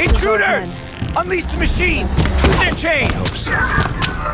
Intruders! Unleash the machines! Shoot their chains!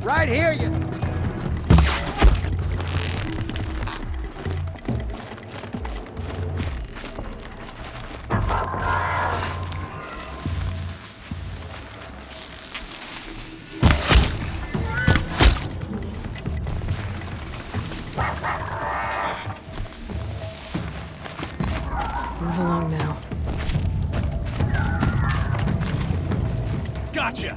Right here, you... Move along now. Gotcha!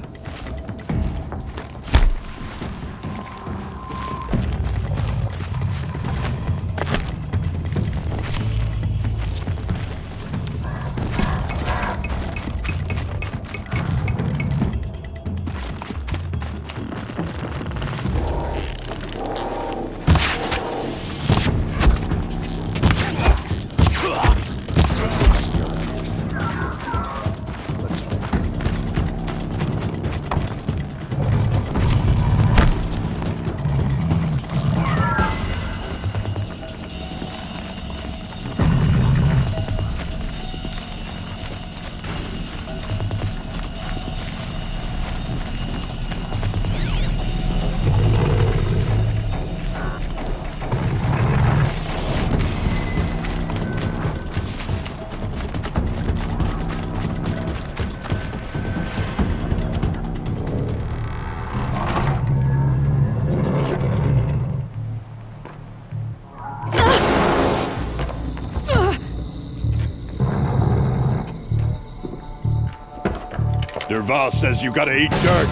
Dervahl says you gotta eat dirt.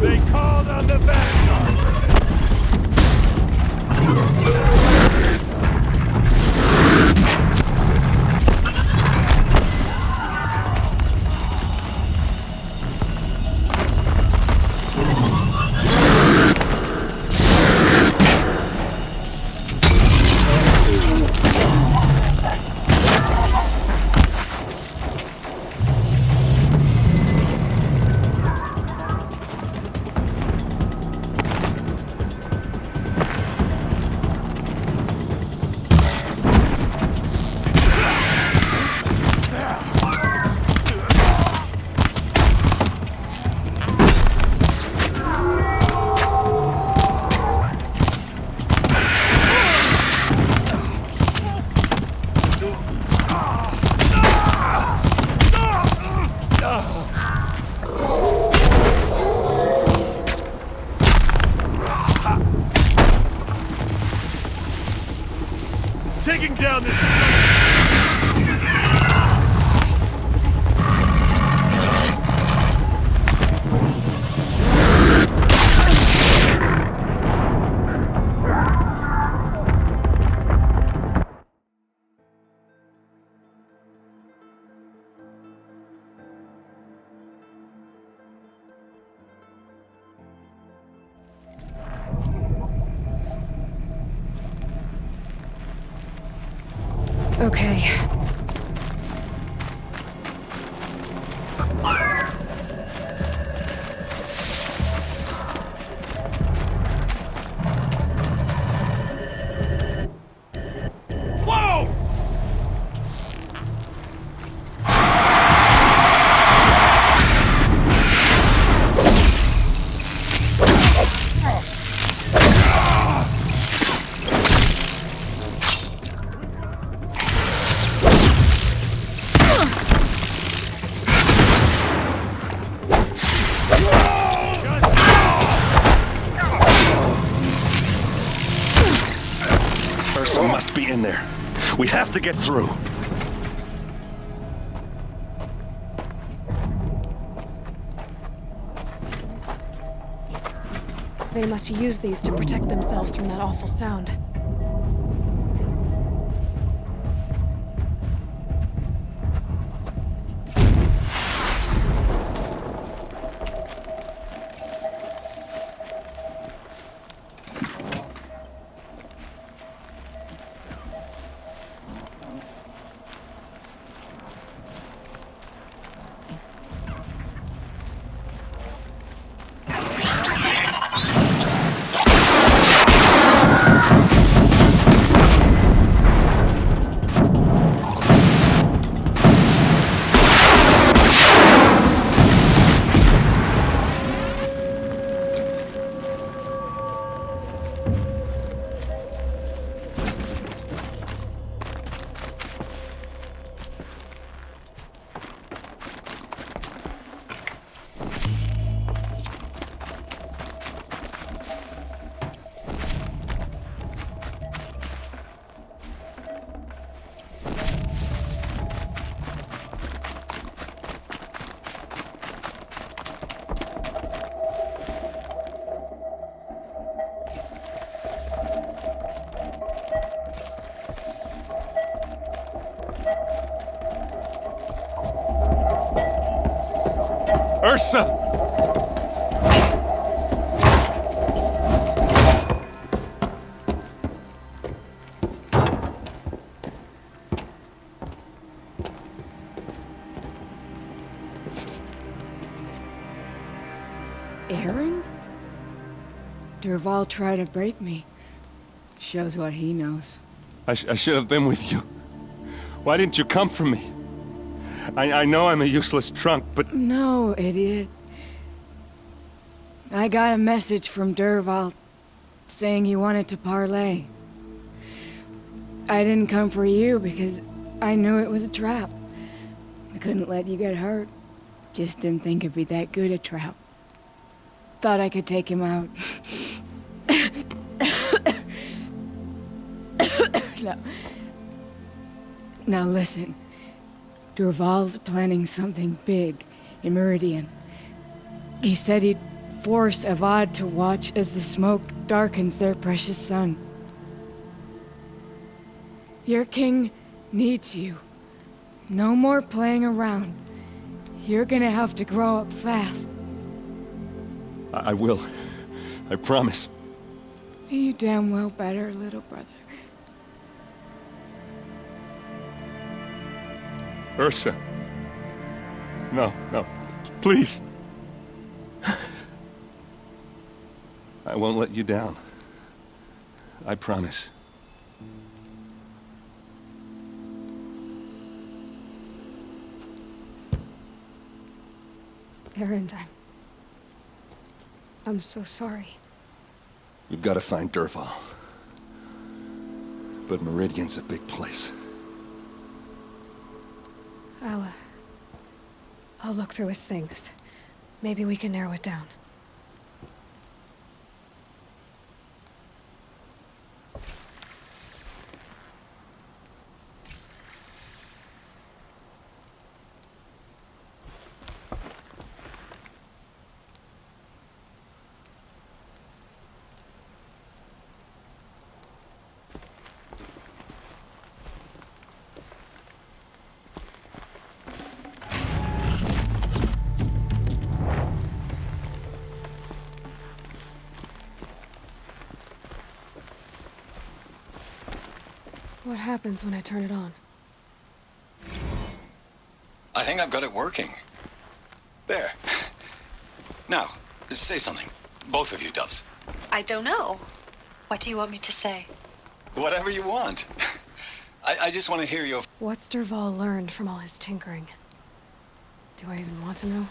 They called on the Vanguard! Taking down this... Okay. Whoa! Ursa must be in there. We have to get through. They must use these to protect themselves from that awful sound. Ursa! Aaron? Dervahl tried to break me. Shows what he knows. I should have been with you. Why didn't you come for me? I know I'm a useless trunk, but... No, idiot. I got a message from Dervahl saying he wanted to parlay. I didn't come for you because I knew it was a trap. I couldn't let you get hurt. Just didn't think it'd be that good a trap. Thought I could take him out. No. Now listen. Dervahl's planning something big in Meridian. He said he'd force Avad to watch as the smoke darkens their precious sun. Your king needs you. No more playing around. You're gonna have to grow up fast. I will. I promise. You damn well better, little brother. Ursa. No, no. Please. I won't let you down. I promise. Aaron, I'm so sorry. We've got to find Dervahl. But Meridian's a big place. I'll look through his things. Maybe we can narrow it down. What happens when I turn it on? I think I've got it working. There. Now, say something. Both of you, Doves. I don't know. What do you want me to say? Whatever you want. I just want to hear your... What's Dervahl learned from all his tinkering? Do I even want to know?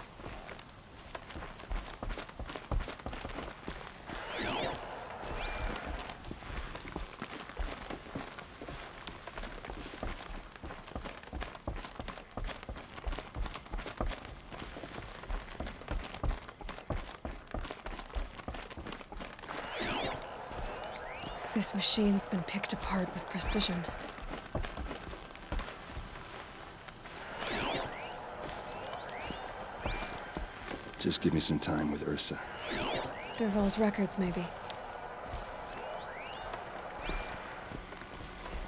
This machine's been picked apart with precision. Just give me some time with Ursa. Dervahl's records, maybe.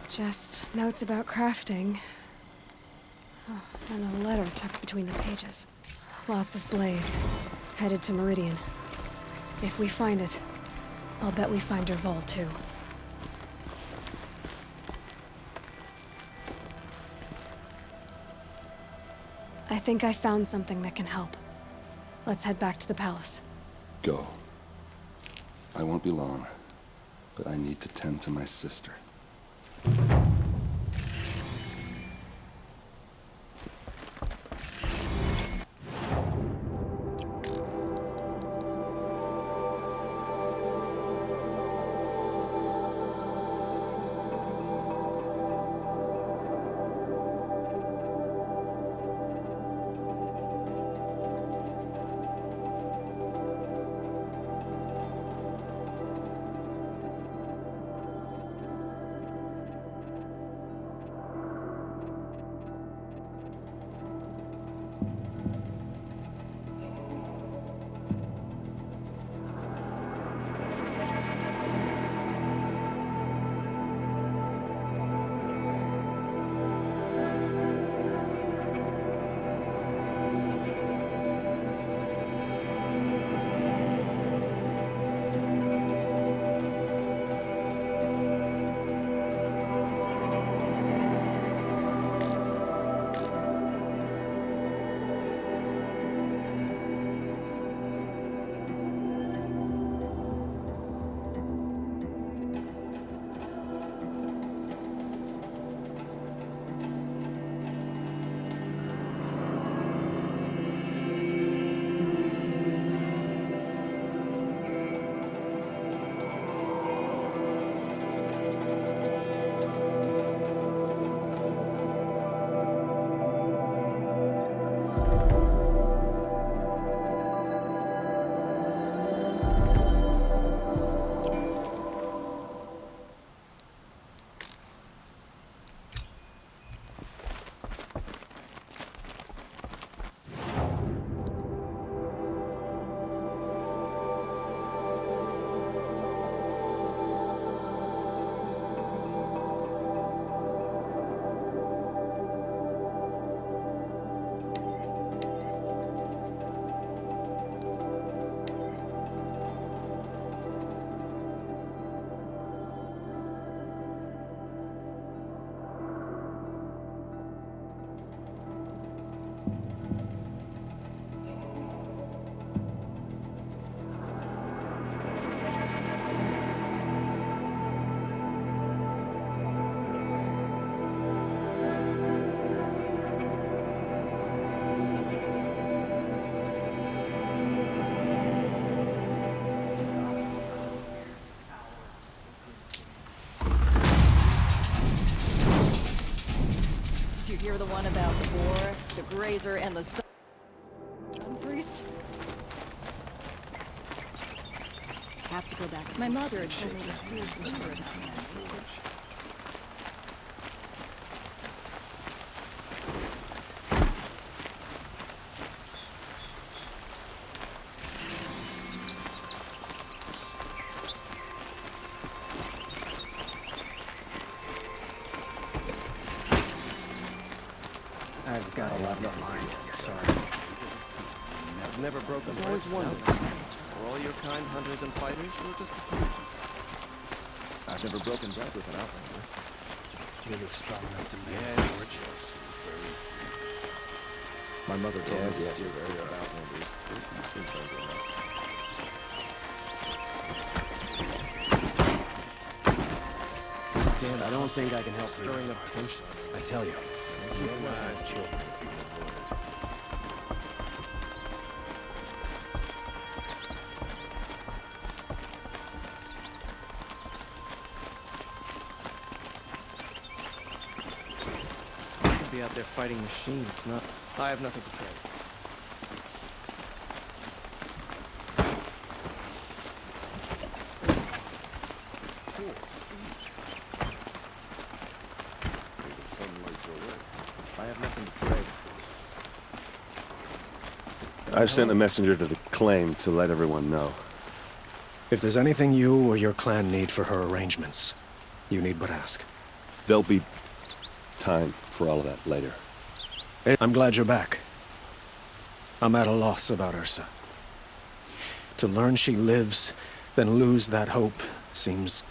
Just notes about crafting. Oh, and a letter tucked between the pages. Lots of blaze. Headed to Meridian. If we find it, I'll bet we find Dervahl too. I think I found something that can help. Let's head back to the palace. Go. I won't be long, but I need to tend to my sister. the one about the boar, the grazer, and the sun priest? Have to go back. My mother had told me to steer clear of this man. I've got a lot of mine. Sorry. I've never broken bread. Always wondered. Are all your kind hunters and fighters, or just a few? I've never broken bread with an outlander. You look strong enough to live, George. My mother told me to steer clear of outlanders. You seem friendly enough. Stand, I don't think I can help stirring up tensions. I tell you. Keep my eyes children. Be out there fighting machines, not. I have nothing to trade. Cool. The sun lights your way. I have nothing to trade. I've sent a messenger to the claim to let everyone know. If there's anything you or your clan need for her arrangements, you need but ask. There'll be time for all of that later. I'm glad you're back. I'm at a loss about Ursa. To learn she lives, then lose that hope, seems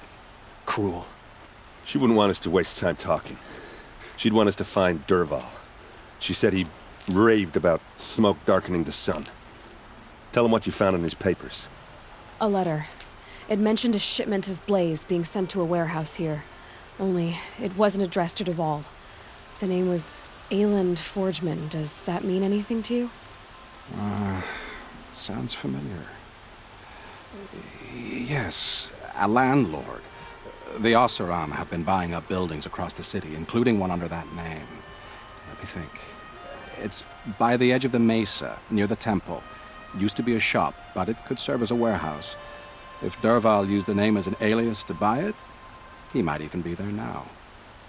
cruel. She wouldn't want us to waste time talking. She'd want us to find Dervahl. She said he raved about smoke darkening the sun. Tell him what you found in his papers. A letter. It mentioned a shipment of blaze being sent to a warehouse here. Only, it wasn't addressed to Dervahl. The name was Ayland Forgeman. Does that mean anything to you? Sounds familiar. Yes, a landlord. The Oseram have been buying up buildings across the city, including one under that name. Let me think. It's by the edge of the mesa, near the temple. Used to be a shop, but it could serve as a warehouse. If Dervahl used the name as an alias to buy it, he might even be there now.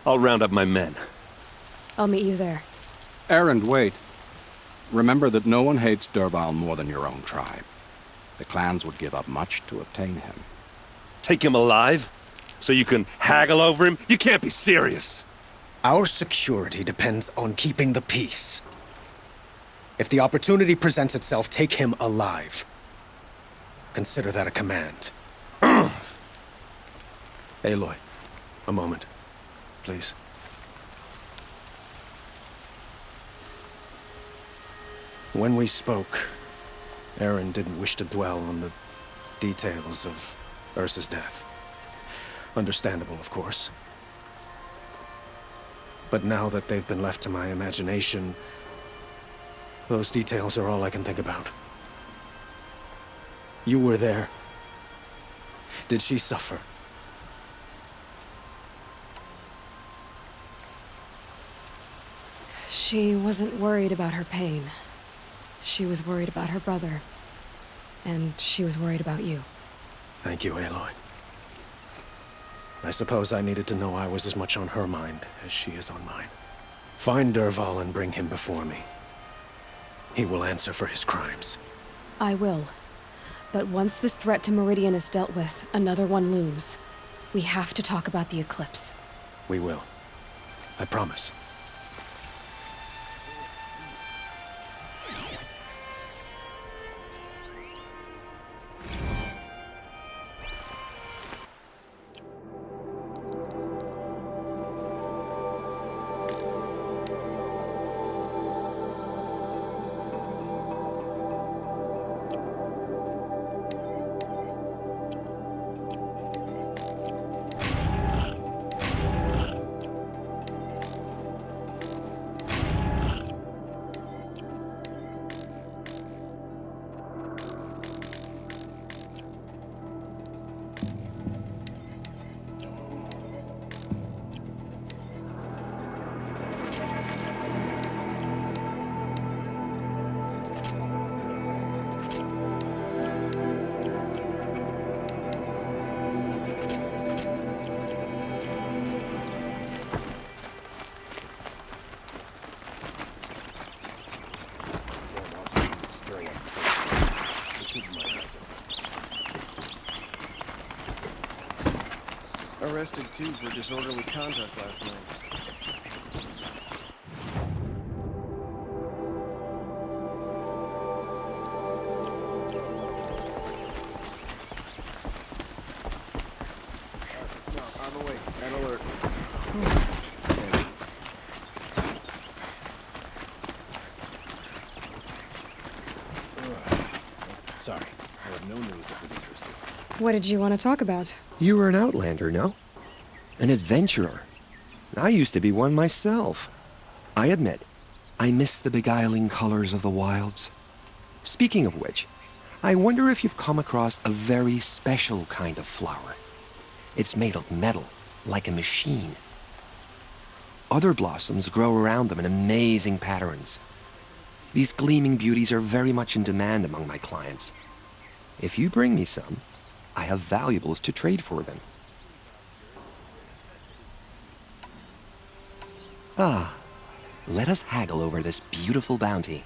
I'll round up my men. I'll meet you there. Erend, wait. Remember that no one hates Dervahl more than your own tribe. The clans would give up much to obtain him. Take him alive? So you can haggle over him? You can't be serious. Our security depends on keeping the peace. If the opportunity presents itself, take him alive. Consider that a command. Aloy, a moment, please. When we spoke, Erend didn't wish to dwell on the details of Ursa's death. Understandable, of course. But now that they've been left to my imagination, those details are all I can think about. You were there. Did she suffer? She wasn't worried about her pain. She was worried about her brother. And she was worried about you. Thank you, Aloy. I suppose I needed to know I was as much on her mind as she is on mine. Find Dervahl and bring him before me. He will answer for his crimes. I will. But once this threat to Meridian is dealt with, another one looms. We have to talk about the eclipse. We will. I promise. Arrested too for disorderly conduct last night. I'm awake. And alert. Sorry, I have no news that would interest you. What did you want to talk about? You were an outlander, no? An adventurer. I used to be one myself. I admit, I miss the beguiling colors of the wilds. Speaking of which, I wonder if you've come across a very special kind of flower. It's made of metal, like a machine. Other blossoms grow around them in amazing patterns. These gleaming beauties are very much in demand among my clients. If you bring me some, I have valuables to trade for them. Ah, let us haggle over this beautiful bounty.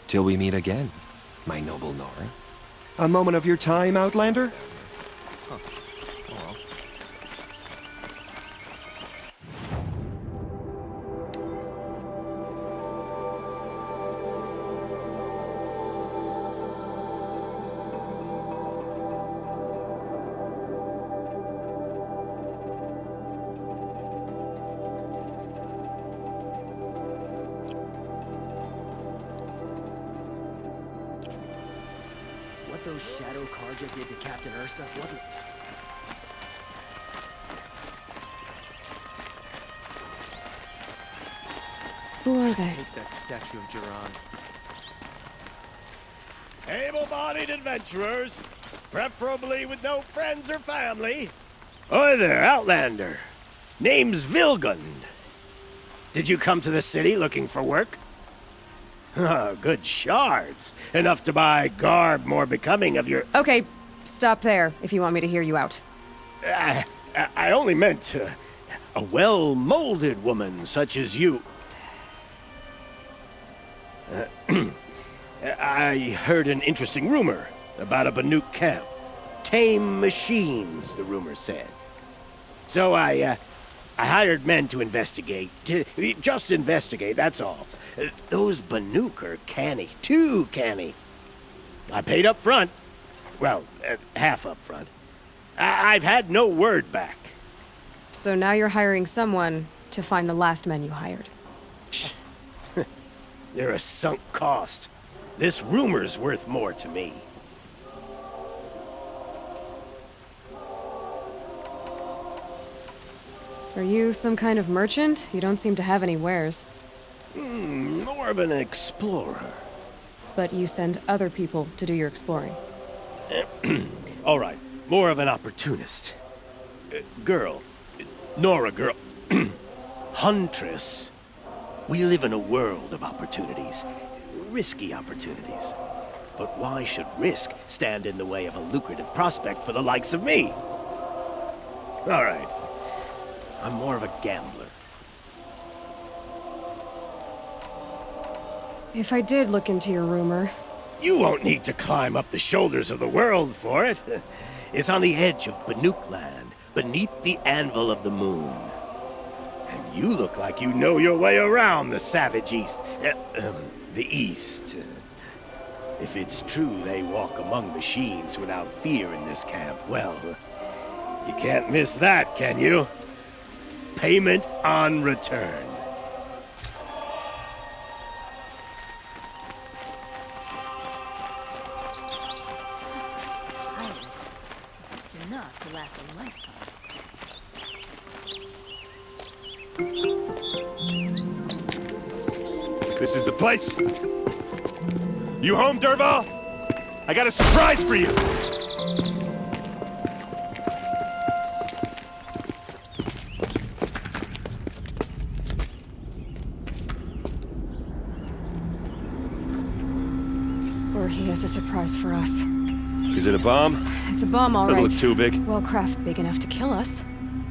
Till we meet again, my noble Nora. A moment of your time, Outlander? Huh. Oh well. What those shadow Carja did to Captain Ursa wasn't... Who are I they? hate that statue of Jiran. Able-bodied adventurers, preferably with no friends or family. Oi there, Outlander. Name's Vilgund. Did you come to the city looking for work? Ah, good shards. Enough to buy garb more becoming of your... Okay, stop there if you want me to hear you out. I only meant a well-molded woman such as you. I heard an interesting rumor about a Banuk camp. Tame machines, the rumor said. So I hired men to investigate. Just investigate, that's all. Those Banuk are canny, too canny. I paid up front. Well, half up front. I've had no word back. So now you're hiring someone to find the last men you hired. They're a sunk cost. This rumor's worth more to me. Are you some kind of merchant? You don't seem to have any wares. More of an explorer. But you send other people to do your exploring. All right, more of an opportunist. Girl. Nora girl. Huntress. We live in a world of opportunities. Risky opportunities. But why should risk stand in the way of a lucrative prospect for the likes of me? All right. I'm more of a gambler. If I did look into your rumor... You won't need to climb up the shoulders of the world for it. It's on the edge of Banuk land, beneath the anvil of the moon. And you look like you know your way around the savage east. The east. If it's true they walk among machines without fear in this camp, well, you can't miss that, can you? Payment on return. Tired. But enough to last a lifetime. This is the place? You home, Dervahl? I got a surprise for you! Or he has a surprise for us. Is it a bomb? It's a bomb, all Doesn't right. look too big. Well, craft big enough to kill us.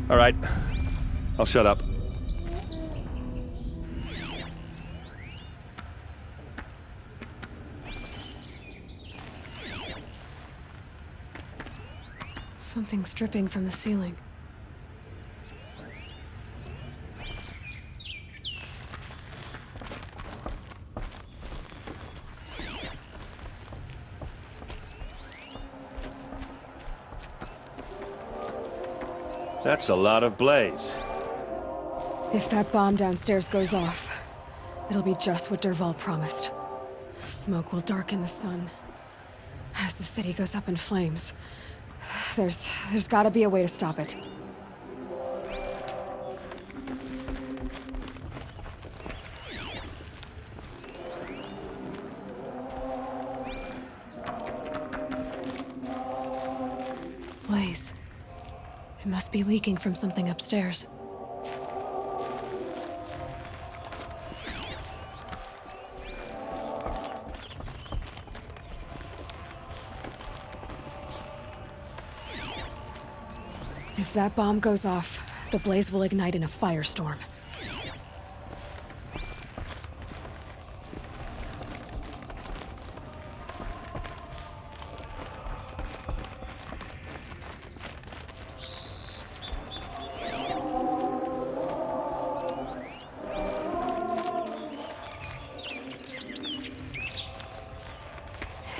All right. I'll shut up. Something's dripping from the ceiling. That's a lot of blaze. If that bomb downstairs goes off, it'll be just what Dervahl promised. Smoke will darken the sun. As the city goes up in flames, there's gotta be a way to stop it. Blaze. It must be leaking from something upstairs. If that bomb goes off, the blaze will ignite in a firestorm.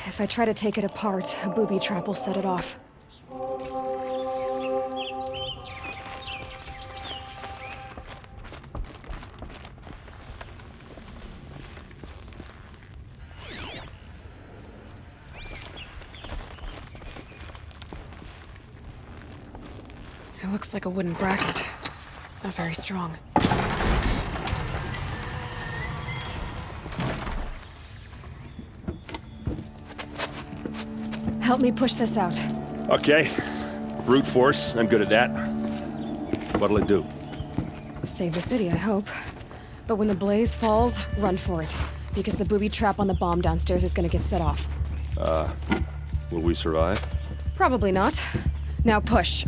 If I try to take it apart, a booby trap will set it off. It looks like a wooden bracket. Not very strong. Help me push this out. Okay. Brute force, I'm good at that. What'll it do? Save the city, I hope. But when the blaze falls, run for it. Because the booby trap on the bomb downstairs is gonna get set off. Will we survive? Probably not. Now push.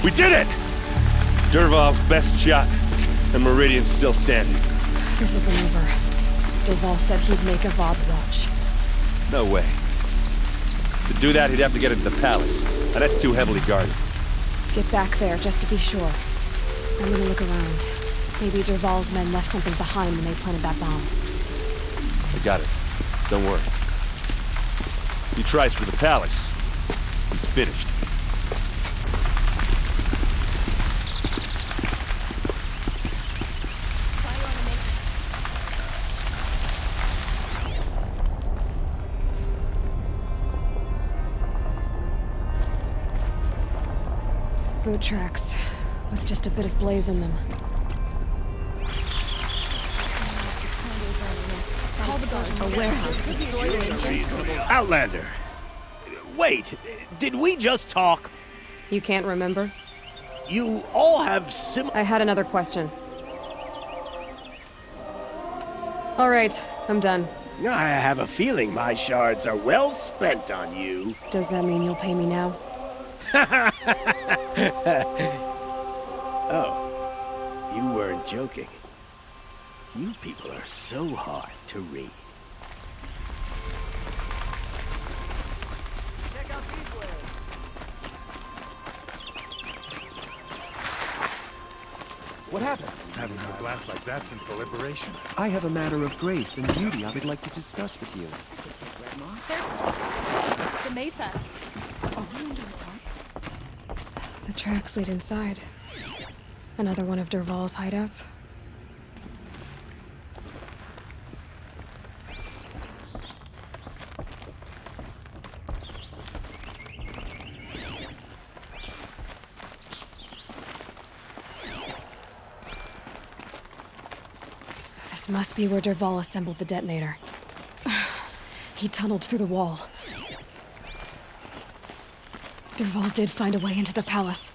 We did it! Dervahl's best shot, and Meridian's still standing. This isn't over. Dervahl said he'd make a Vob watch. No way. To do that, he'd have to get into the palace, and that's too heavily guarded. Get back there, just to be sure. I'm gonna look around. Maybe Dervahl's men left something behind when they planted that bomb. I got it. Don't worry. He tries for the palace. He's finished. Boot tracks, with just a bit of blaze in them. A warehouse. Outlander! Wait, did we just talk? You can't remember? You all have I had another question. All right, I'm done. I have a feeling my shards are well spent on you. Does that mean you'll pay me now? Oh, you weren't joking. You people are so hard to read. Check out these whales. What happened? Haven't had a blast like that since the liberation. I have a matter of grace and beauty I would like to discuss with you. There's the Mesa. Are we under attack? The tracks lead inside. Another one of Dervahl's hideouts. This must be where Dervahl assembled the detonator. He tunneled through the wall. Dervahl did find a way into the palace.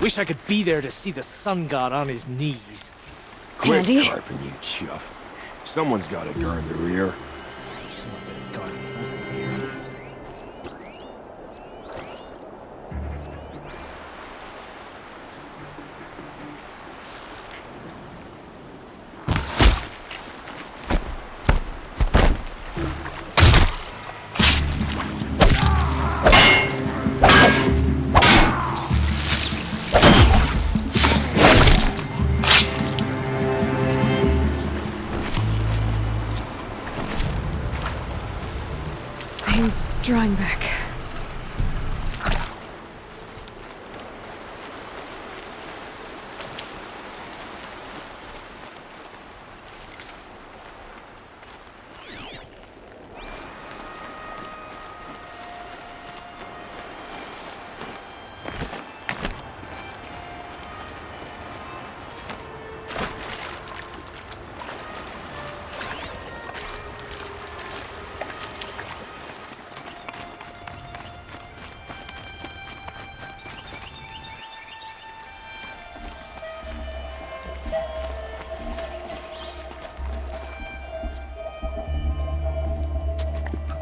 Wish I could be there to see the sun god on his knees. Quit Candy? carping, you chuff. Someone's got to guard the rear. Pain's drawing back.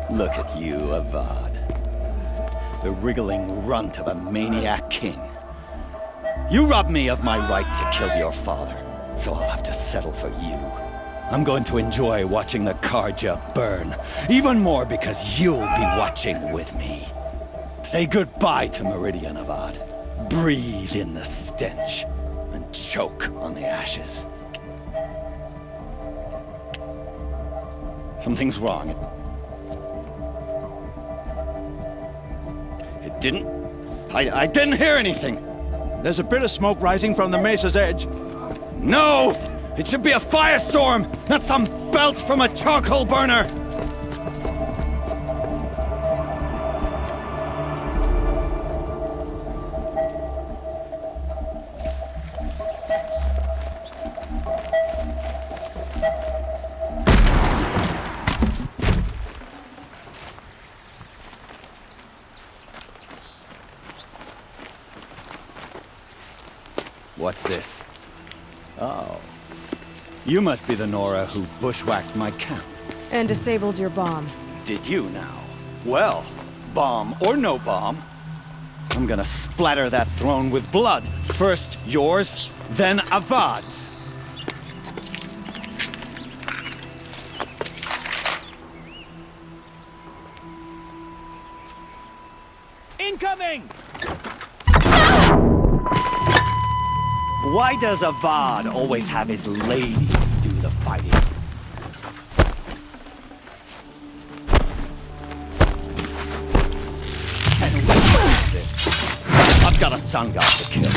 Look at you, Avad. The wriggling runt of a maniac king. You robbed me of my right to kill your father, so I'll have to settle for you. I'm going to enjoy watching the Carja burn, even more because you'll be watching with me. Say goodbye to Meridian, Avad. Breathe in the stench, and choke on the ashes. Something's wrong. It didn't... I didn't hear anything. There's a bit of smoke rising from the mesa's edge. No! It should be a firestorm, not some belch from a charcoal burner! What's this? Oh. You must be the Nora who bushwhacked my camp. And disabled your bomb. Did you now? Well, bomb or no bomb, I'm gonna splatter that throne with blood. First yours, then Avad's. Incoming! Why does Avad always have his ladies do the fighting? And what is this? I've got a sun god to kill.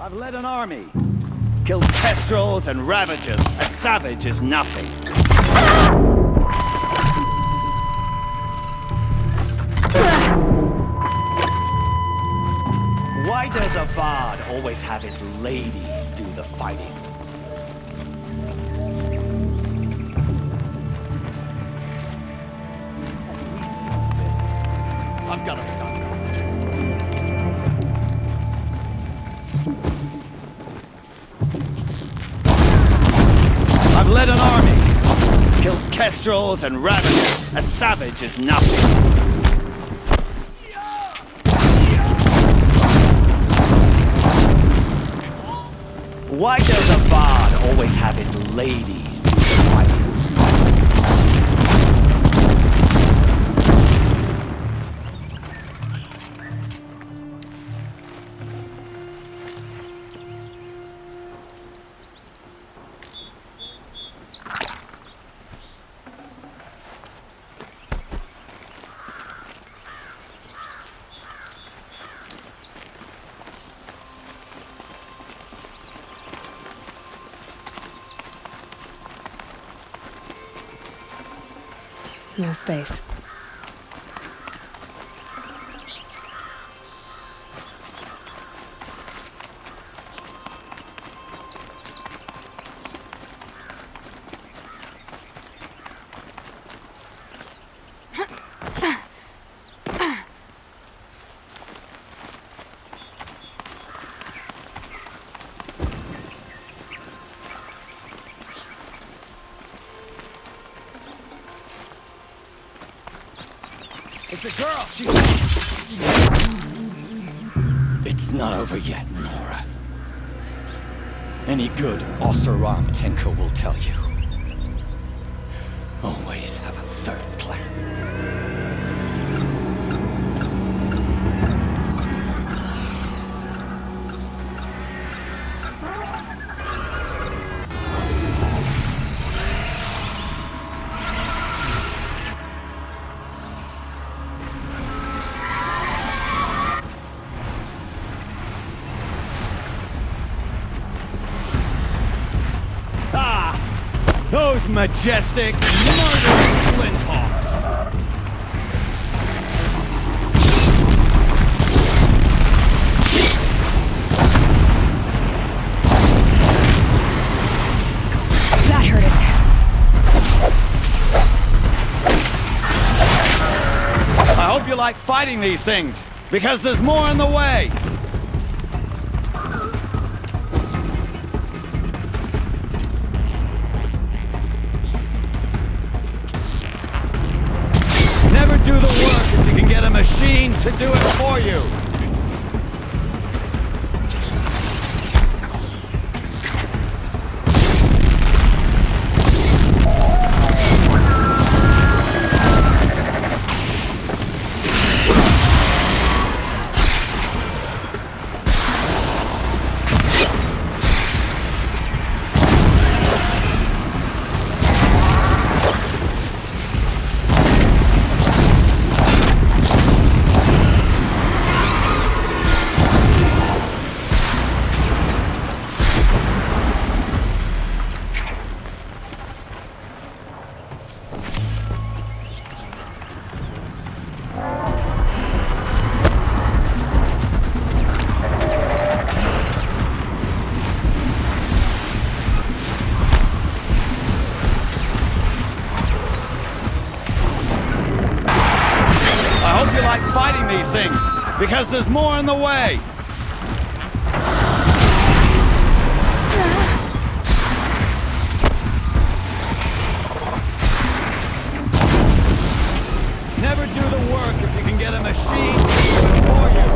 I've led an army. Killed kestrels and ravagers. A savage is nothing. Why does Avad always have his ladies do the fighting? I've got a stop. I've led an army. Killed kestrels and ravagers. A savage is nothing. Why does Avad always have his ladies do the fighting? No space. It's a girl! It's not over yet, Nora. Any good Oseram tinker will tell you. Always have a third plan. Those majestic, murdering flinthawks! That hurt it. I hope you like fighting these things, because there's more in the way! Never do the work if you can get a machine to do it for you. Fighting these things, because there's more in the way. Never do the work if you can get a machine to do it for you.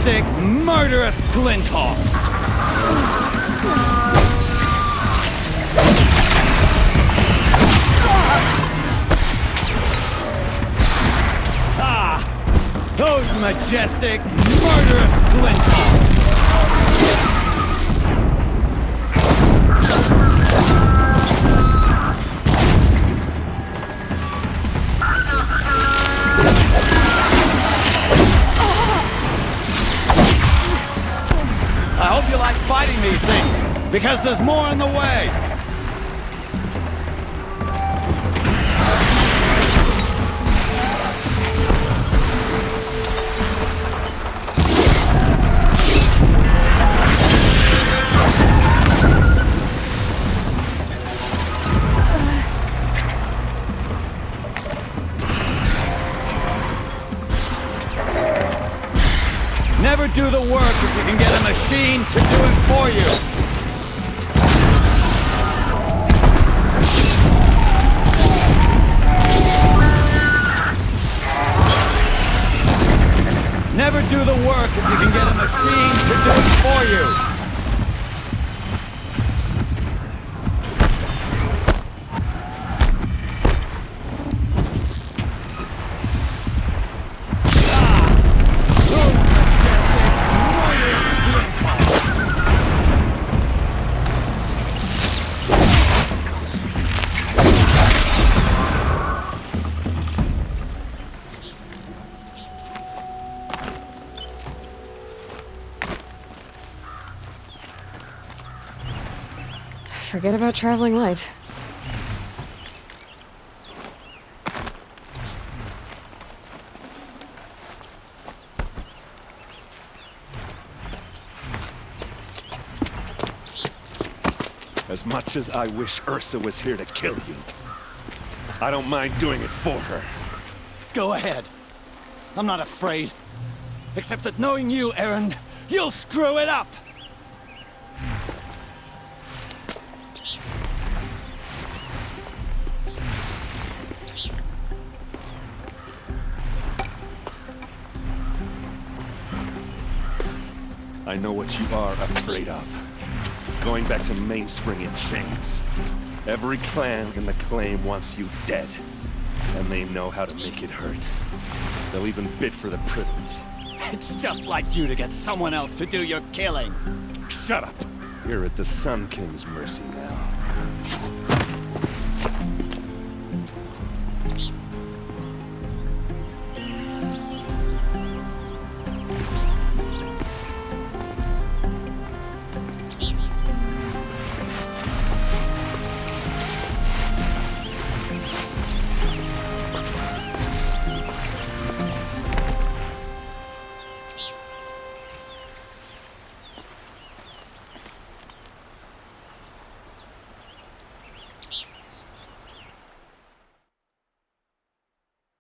majestic, murderous Glinthawks! Those majestic, murderous Glinthawks! I hope you like fighting these things, because there's more in the way! Never do the work if you can get a machine to do it for you. Never do the work if you can get a machine to do it for you. Forget about traveling light. As much as I wish Ursa was here to kill you, I don't mind doing it for her. Go ahead. I'm not afraid. Except that knowing you, Erend, you'll screw it up! I know what you are afraid of. Going back to Mainspring in chains. Every clan in the Claim wants you dead. And they know how to make it hurt. They'll even bid for the privilege. It's just like you to get someone else to do your killing. Shut up! You're at the Sun King's mercy now.